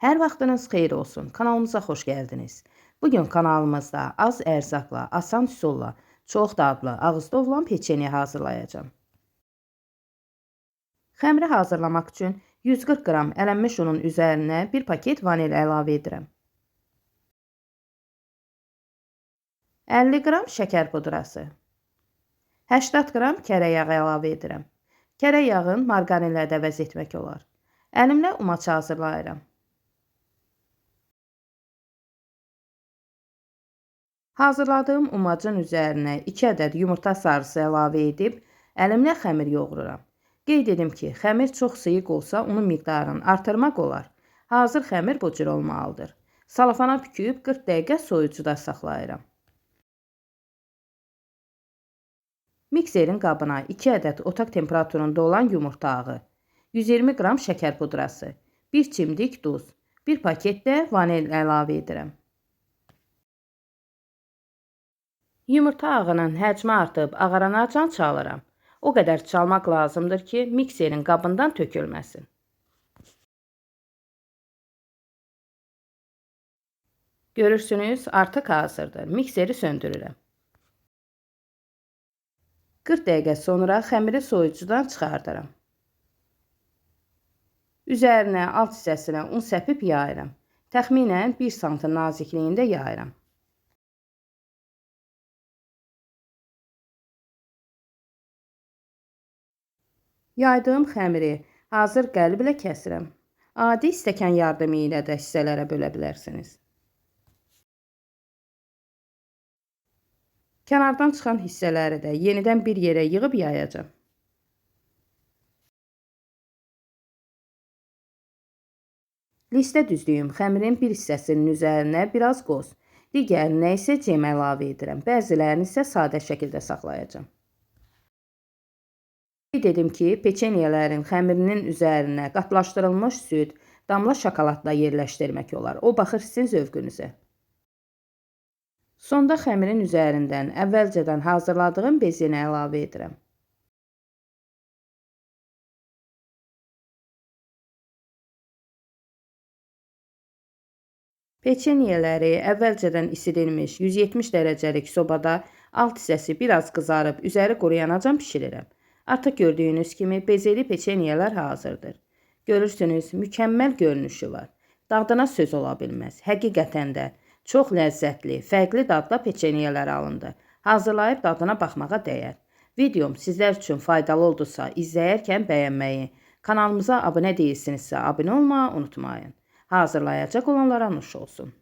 Hər vaxtınız xeyir olsun. Kanalımıza xoş gəldiniz. Bugün kanalımızda az ərzaqla, asan üsulla, çox dadlı, ağızda olan peçeni hazırlayacağım. Xəmiri hazırlamaq üçün 140 qram ələnmiş unun üzərinə bir paket vanil əlavə edirəm. 50 qram şəkər pudrası, 80 qram kərə yağı əlavə edirəm. Kərə yağın marqarinlə də əvəz etmək olar. Əlimlə umaç hazırlayıram. Hazırladığım umacın üzərinə 2 ədəd yumurta sarısı əlavə edib, əlimlə xəmir yoğururam. Qeyd edim ki, xəmir çox sıyıq olsa, onun miqdarını artırmaq olar. Hazır xəmir bu cür olmalıdır. Salafana büküb 40 dəqiqə soyucuda saxlayıram. Mikserin qabına 2 ədəd otaq temperaturunda olan yumurta ağı, 120 qram şəkər pudrası, 1 çimdik duz, 1 paket də vanil əlavə edirəm. Yumurta ağının həcmi artıb ağaranacan çalıram. O qədər çalmaq lazımdır ki, mikserin qabından tökülməsin. Görürsünüz, artıq hazırdır. Mikseri söndürürəm. 40 dəqiqə sonra xəmiri soyucudan çıxardıram. Üzərinə alt hissəsinə un səpib yayıram. Təxminən 1 sm nazikliyində yayıram. Yaydığım xəmiri hazır qəlblə kəsirəm. Adi stəkan yardımı ilə də hissələrə bölə bilərsiniz. Kənardan çıxan hissələri də yenidən bir yerə yığıb yayacağım. Listə düzdüyüm xəmirin bir hissəsinin üzərinə biraz qoz, digərinə isə cem əlavə edirəm. Bəzilərini isə sadə şəkildə saxlayacağım. Qeyd edim ki, peçenyələrin xəmirinin üzərinə qatlaşdırılmış süd, damla şokoladla yerləşdirmək olar. O baxır sizin zövqünüzə. Sonda xəmirin üzərindən əvvəlcədən hazırladığım bezini əlavə edirəm. Peçenyeləri əvvəlcədən isidilmiş 170 dərəcəlik sobada alt hissəsi biraz qızarıb, üzəri quruyanacan bişirirəm. Artıq gördüyünüz kimi bezeli peçenyelər hazırdır. Görürsünüz, mükəmməl görünüşü var. Dadına söz ola bilməz. Həqiqətən də çox ləzzətli, fərqli dadda peçenyelər alındı. Hazırlayıb dadına baxmağa dəyər. Videom sizlər üçün faydalı oldusa, izləyərkən bəyənməyi, kanalımıza abunə deyilsinizsə, abunə olmağı unutmayın. Hazırlayacaq olanlara nuş olsun.